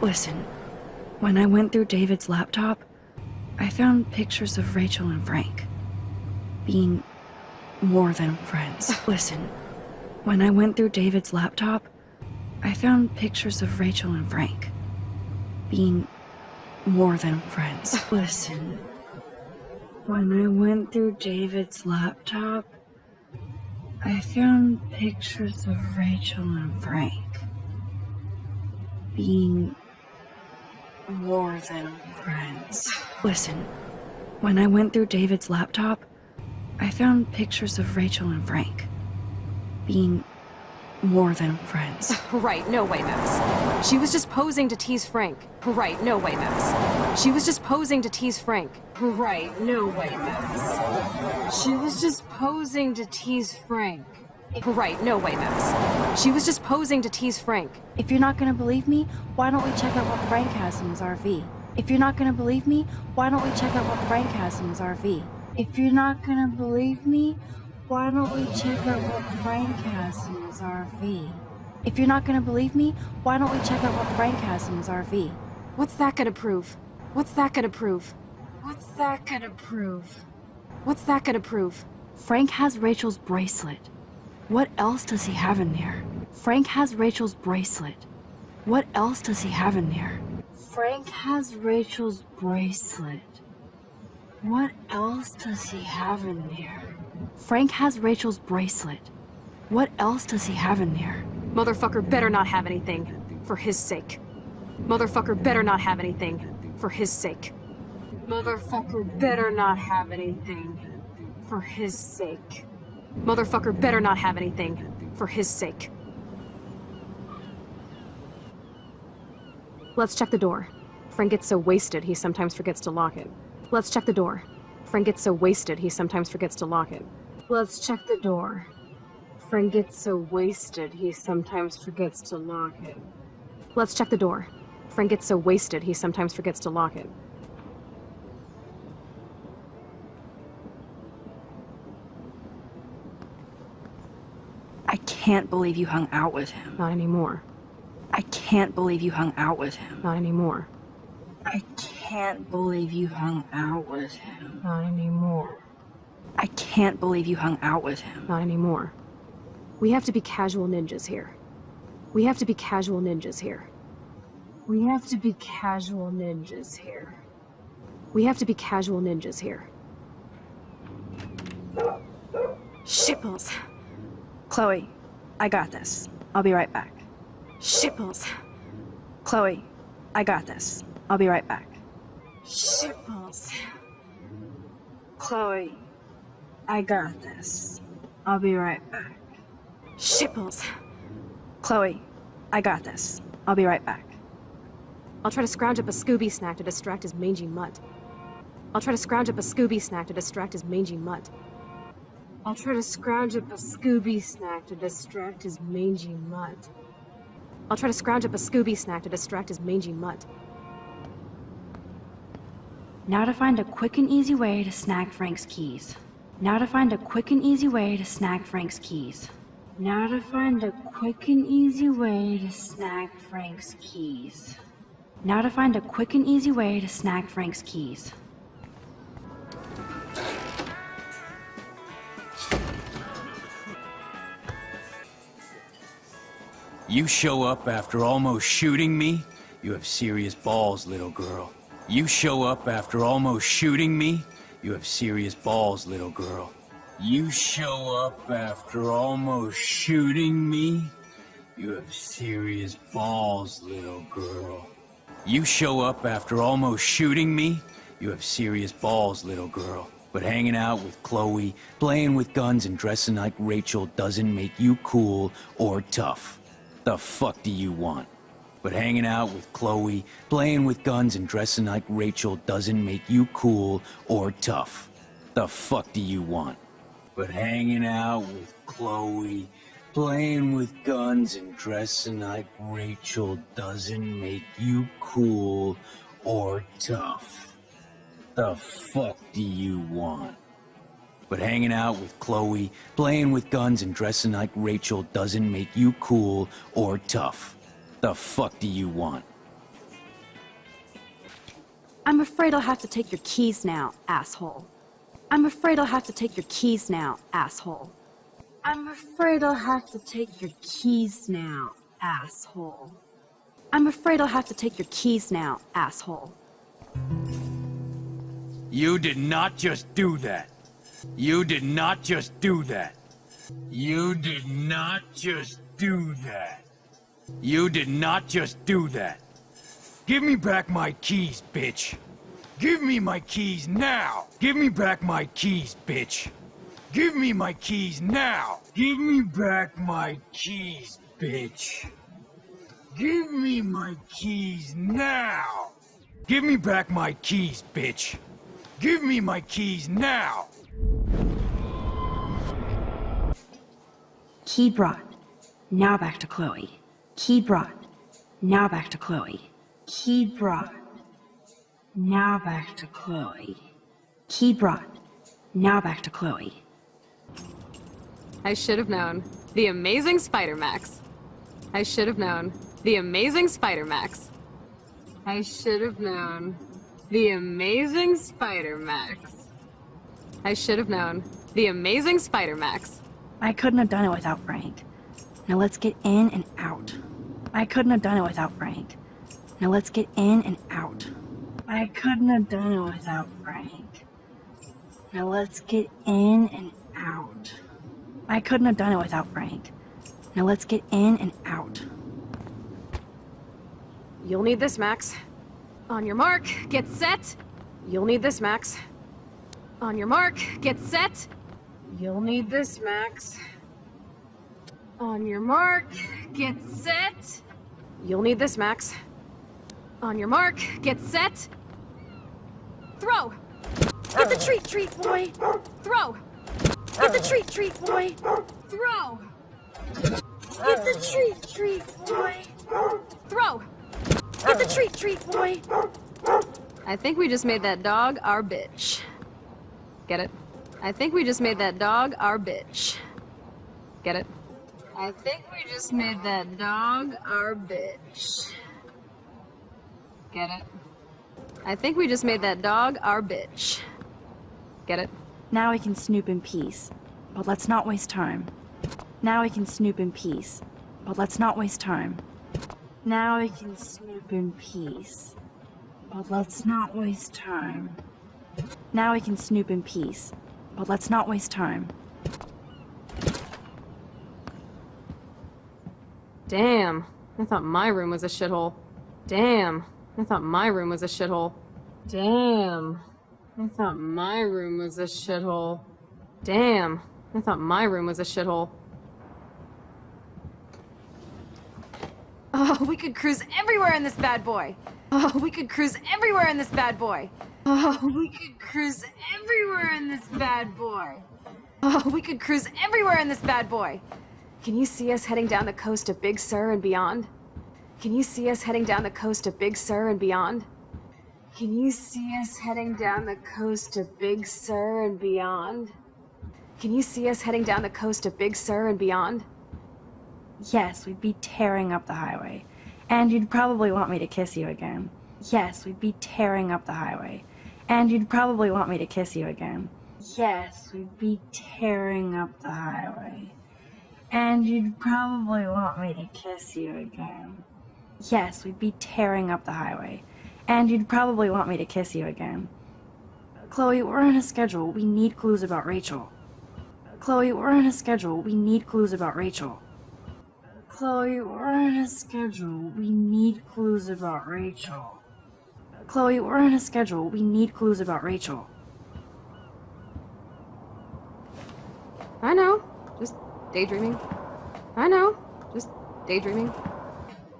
Listen, when I went through David's laptop, I found pictures of Rachel and Frank being more than friends. Listen, when I went through David's laptop, I found pictures of Rachel and Frank being more than friends. Listen, when I went through David's laptop, I found pictures of Rachel and Frank being more than friends. Listen, when I went through David's laptop, I found pictures of Rachel and Frank being more than friends. Right, no way, Max. She was just posing to tease Frank. Right, no way, Max. She was just posing to tease Frank. Right, no way, Max. She was just posing to tease Frank. Right, no way, Max. She was just posing to tease Frank. If you're not gonna believe me, why don't we check out what Frank has in his RV? If you're not gonna believe me, why don't we check out what Frank has in his RV? If you're not gonna believe me, why don't we check out what Frank has in his RV? If you're not gonna believe me, why don't we check out what Frank has in his RV? What's that gonna prove? What's that gonna prove? What's that gonna prove? What's that gonna prove? Frank has Rachel's bracelet. What else does he have in there? Frank has Rachel's bracelet. What else does he have in there? Frank has Rachel's bracelet. What else does he have in there? Frank has Rachel's bracelet. What else does he have in there? Motherfucker better not have anything. For his sake. Motherfucker better not have anything. For his sake. Motherfucker better not have anything. For his sake. Motherfucker better not have anything. For his sake. Let's check the door. Frank gets so wasted he sometimes forgets to lock it. Let's check the door. Frank gets so wasted he sometimes forgets to lock it. Let's check the door. Frank gets so wasted he sometimes forgets to lock it. Let's check the door. Frank gets so wasted he sometimes forgets to lock it. I can't believe you hung out with him. Not anymore. I can't believe you hung out with him. Not anymore. I can't believe you hung out with him. Not anymore. I can't believe you hung out with him. Not anymore. We have to be casual ninjas here. We have to be casual ninjas here. We have to be casual ninjas here. We have to be casual ninjas here. Shipples. Chloe, I got this. I'll be right back. Shipples. Chloe, I got this. I'll be right back. Shipples. Chloe, I got this. I'll be right back. Shipples. Chloe, I got this. I'll be right back. I'll try to scrounge up a Scooby snack to distract his mangy mutt. I'll try to scrounge up a Scooby snack to distract his mangy mutt. I'll try to scrounge up a Scooby snack to distract his mangy mutt. I'll try to scrounge up a Scooby snack to distract his mangy mutt. Now to find a quick and easy way to snag Frank's keys. Now to find a quick and easy way to snag Frank's keys. Now to find a quick and easy way to snag Frank's keys. Now to find a quick and easy way to snag Frank's keys. You show up after almost shooting me? You have serious balls, little girl. You show up after almost shooting me? You have serious balls, little girl. You show up after almost shooting me? You have serious balls, little girl. You show up after almost shooting me? You have serious balls, little girl. But hanging out with Chloe, playing with guns and dressing like Rachel doesn't make you cool or tough. The fuck do you want? But hanging out with Chloe, playing with guns and dressing like Rachel doesn't make you cool or tough. The fuck do you want? But hanging out with Chloe, playing with guns and dressing like Rachel doesn't make you cool or tough. The fuck do you want? But hanging out with Chloe, playing with guns and dressing like Rachel doesn't make you cool or tough. The fuck do you want? I'm afraid I'll have to take your keys now, asshole. I'm afraid I'll have to take your keys now, asshole. I'm afraid I'll have to take your keys now, asshole. I'm afraid I'll have to take your keys now, asshole. You did not just do that. You did not just do that. You did not just do that. You did not just do that. Give me back my keys, bitch. Give me my keys now. Give me back my keys, bitch. Give me my keys now. Give me back my keys, bitch. Give me my keys now. Give me back my keys, bitch. Give me my keys now. Key brought. Now back to Chloe. Key brought. Now back to Chloe. Key brought. Now back to Chloe. Key brought. Now back to Chloe. I should have known. The amazing Spider-Max. I should have known. The amazing Spider-Max. I should have known. The amazing Spider-Max. I should have known. The amazing Spider-Max. I couldn't have done it without Frank. Now let's get in and out. I couldn't have done it without Frank. Now let's get in and out. I couldn't have done it without Frank. Now let's get in and out. I couldn't have done it without Frank. Now let's get in and out. You'll need this, Max. On your mark, get set. You'll need this, Max. On your mark, get set. You'll need this, Max. On your mark, get set. You'll need this, Max. On your mark, get set. Throw! Get the treat, boy! Throw! Get the treat, boy! Throw! Get the treat, boy! Throw! Get the treat, boy! I think we just made that dog our bitch. Get it? I think we just made that dog our bitch. Get it? I think we just made that dog our bitch. Get it? I think we just made that dog our bitch. Get it? Now we can snoop in peace, but let's not waste time. Now we can snoop in peace, but let's not waste time. Now we can snoop in peace, but let's not waste time. Now we can snoop in peace, but let's not waste time. Damn, I thought my room was a shithole. Damn, I thought my room was a shithole. Damn, I thought my room was a shithole. Damn, I thought my room was a shithole. Oh, we could cruise everywhere in this bad boy. Oh, we could cruise everywhere in this bad boy. Oh, we could cruise everywhere in this bad boy. Oh, we could cruise everywhere in this bad boy. Can you see us heading down the coast of Big Sur and beyond? Can you see us heading down the coast of Big Sur and beyond? Can you see us heading down the coast of Big Sur and beyond? Can you see us heading down the coast of Big Sur and beyond? Yes, we'd be tearing up the highway. And you'd probably want me to kiss you again. Yes, we'd be tearing up the highway. And you'd probably want me to kiss you again. Yes, we'd be tearing up the highway. And you'd probably want me to kiss you again. Yes, we'd be tearing up the highway. And you'd probably want me to kiss you again. Chloe, we're on a schedule. We need clues about Rachel. Chloe, we're on a schedule. We need clues about Rachel. Chloe, we're on a schedule. We need clues about Rachel. Chloe, we're on a schedule. We need clues about Rachel. I know. Just daydreaming. I know. Just daydreaming.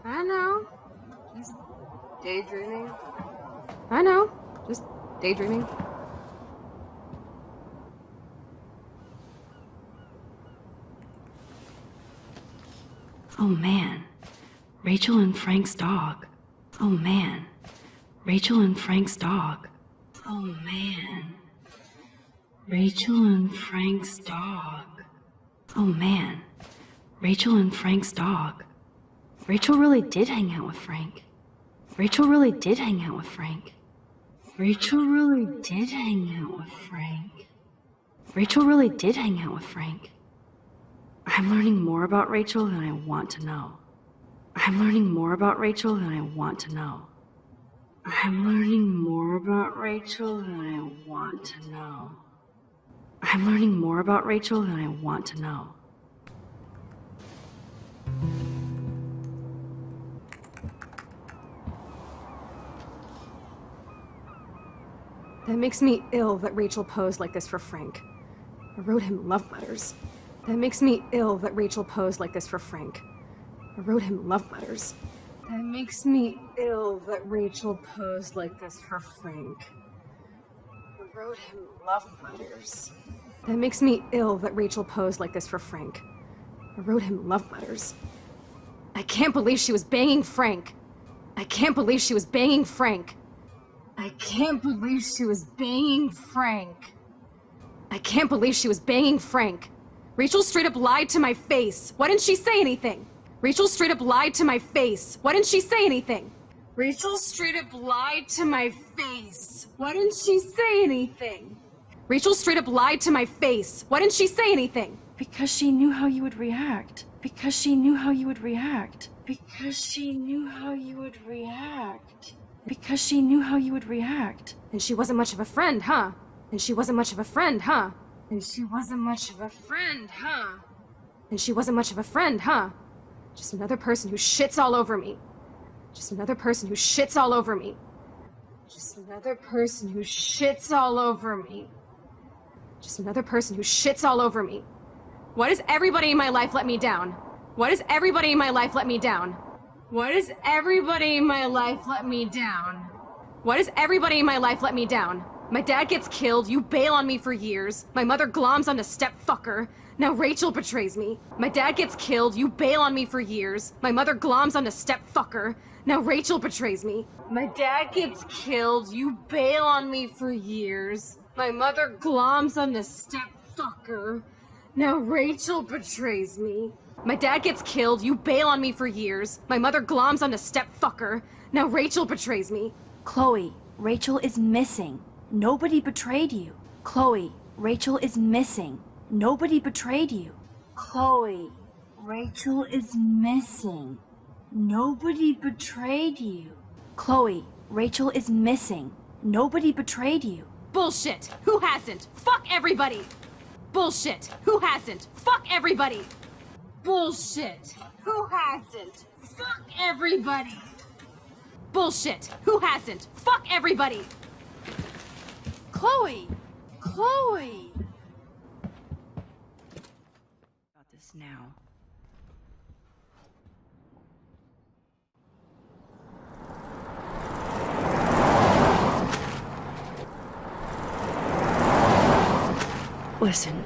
I know. Just daydreaming. I know. Just daydreaming. Oh man, Rachel and Frank's dog. Oh man, Rachel and Frank's dog. Oh man, Rachel and Frank's dog. Oh man, Rachel and Frank's dog. Rachel really did hang out with Frank. Rachel really did hang out with Frank. Rachel really did hang out with Frank. Rachel really did hang out with Frank. I'm learning more about Rachel than I want to know. I'm learning more about Rachel than I want to know. I'm learning more about Rachel than I want to know. I'm learning more about Rachel than I want to know. That makes me ill that Rachel posed like this for Frank. I wrote him love letters. That makes me ill that Rachel posed like this for Frank. I wrote him love letters. That makes me ill that Rachel posed like this for Frank. I wrote him love letters. That makes me ill that Rachel posed like this for Frank. I wrote him love letters. I can't believe she was banging Frank. I can't believe she was banging Frank. I can't believe she was banging Frank. I can't believe she was banging Frank. Rachel straight up lied to my face. Why didn't she say anything? Rachel straight up lied to my face. Why didn't she say anything? Rachel straight up lied to my face. Why didn't she say anything? Rachel straight up lied to my face. Why didn't she say anything? Because she knew how you would react. Because she knew how you would react. Because she knew how you would react. Because she knew how you would react. And she wasn't much of a friend, huh? And she wasn't much of a friend, huh? And she wasn't much of a friend, huh? And she wasn't much of a friend, huh? Just another person who shits all over me. Just another person who shits all over me. Just another person who shits all over me. Just another person who shits all over me. Why does everybody in my life let me down? Why does everybody in my life let me down? Why does everybody in my life let me down? Why does everybody in my life let me down? My dad gets killed, you bail on me for years. My mother gloms onto stepfucker. Now Rachel betrays me. My dad gets killed, you bail on me for years. My mother gloms onto stepfucker. Now Rachel betrays me. My dad gets killed, you bail on me for years. My mother gloms onto stepfucker. Now Rachel betrays me. My dad gets killed, you bail on me for years. My mother gloms onto stepfucker. Now Rachel betrays me. Chloe, Rachel is missing. Nobody betrayed you. Chloe, Rachel is missing. Nobody betrayed you. Chloe, Rachel is missing. Nobody betrayed you. Chloe, Rachel is missing. Nobody betrayed you. Bullshit! Who hasn't? Fuck everybody! Bullshit! Who hasn't? Fuck everybody! Bullshit! Who hasn't? Fuck everybody! Bullshit! Who hasn't? Fuck everybody! Chloe! Chloe! Got this now. Listen,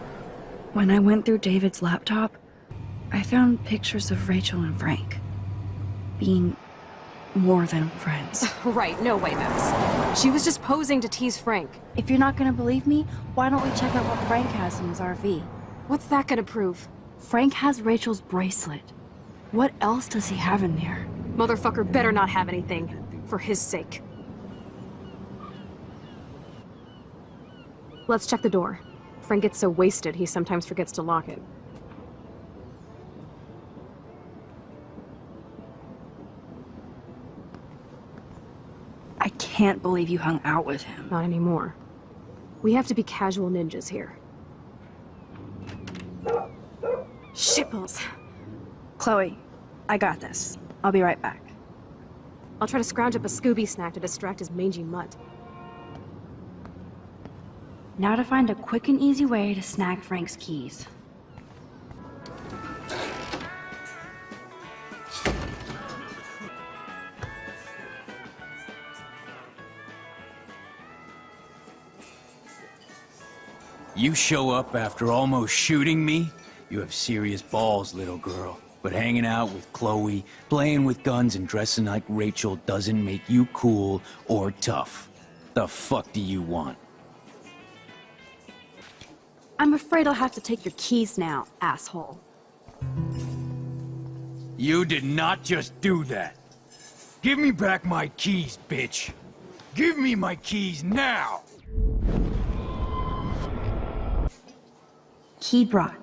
when I went through David's laptop, I found pictures of Rachel and Frank being more than friends. Right, no way, Max. She was just posing to tease Frank. If you're not gonna believe me, why don't we check out what Frank has in his RV? What's that gonna prove? Frank has Rachel's bracelet. What else does he have in there? Motherfucker better not have anything. For his sake. Let's check the door. Frank gets so wasted, he sometimes forgets to lock it. I can't believe you hung out with him. Not anymore. We have to be casual ninjas here. Shitballs. Chloe, I got this. I'll be right back. I'll try to scrounge up a Scooby snack to distract his mangy mutt. Now to find a quick and easy way to snag Frank's keys. You show up after almost shooting me? You have serious balls, little girl. But hanging out with Chloe, playing with guns, and dressing like Rachel doesn't make you cool or tough. The fuck do you want? I'm afraid I'll have to take your keys now, asshole. You did not just do that. Give me back my keys, bitch. Give me my keys now! Key brought.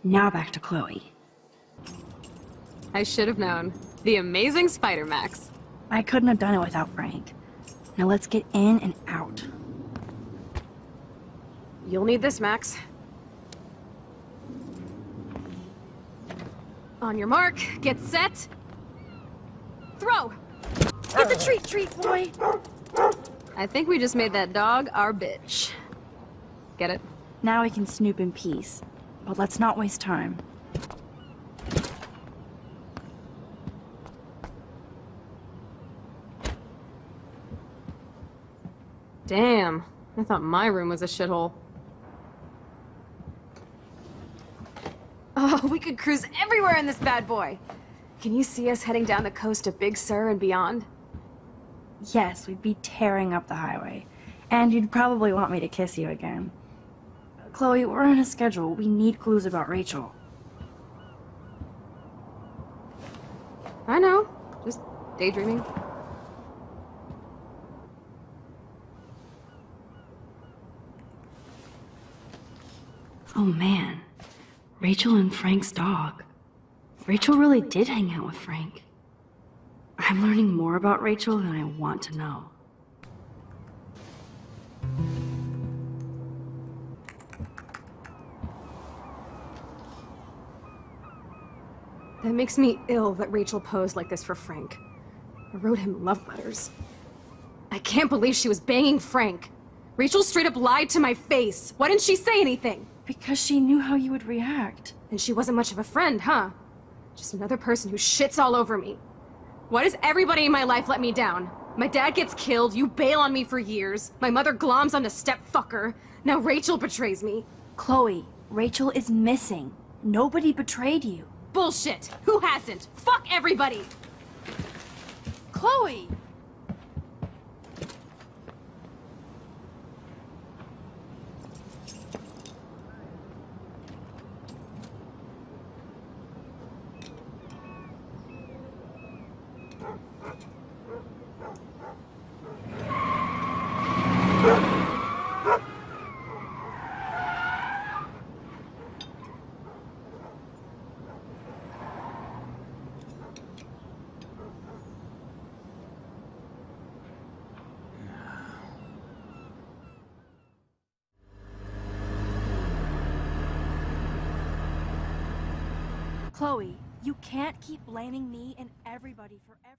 Now back to Chloe. I should have known. The amazing Spider Max. I couldn't have done it without Frank. Now let's get in and out. You'll need this, Max. On your mark, get set. Throw! Get the treat, boy! I think we just made that dog our bitch. Get it? Now we can snoop in peace. But let's not waste time. Damn, I thought my room was a shithole. Oh, we could cruise everywhere in this bad boy. Can you see us heading down the coast of Big Sur and beyond? Yes, we'd be tearing up the highway. And you'd probably want me to kiss you again. Chloe, we're on a schedule. We need clues about Rachel. I know, just daydreaming. Oh man, Rachel and Frank's dog. Rachel really did hang out with Frank. I'm learning more about Rachel than I want to know. That makes me ill that Rachel posed like this for Frank. I wrote him love letters. I can't believe she was banging Frank. Rachel straight up lied to my face. Why didn't she say anything? Because she knew how you would react. And she wasn't much of a friend, huh? Just another person who shits all over me. Why does everybody in my life let me down? My dad gets killed, you bail on me for years, my mother gloms onto stepfucker, now Rachel betrays me. Chloe, Rachel is missing. Nobody betrayed you. Bullshit! Who hasn't? Fuck everybody! Chloe! Chloe, you can't keep blaming me and everybody for everything.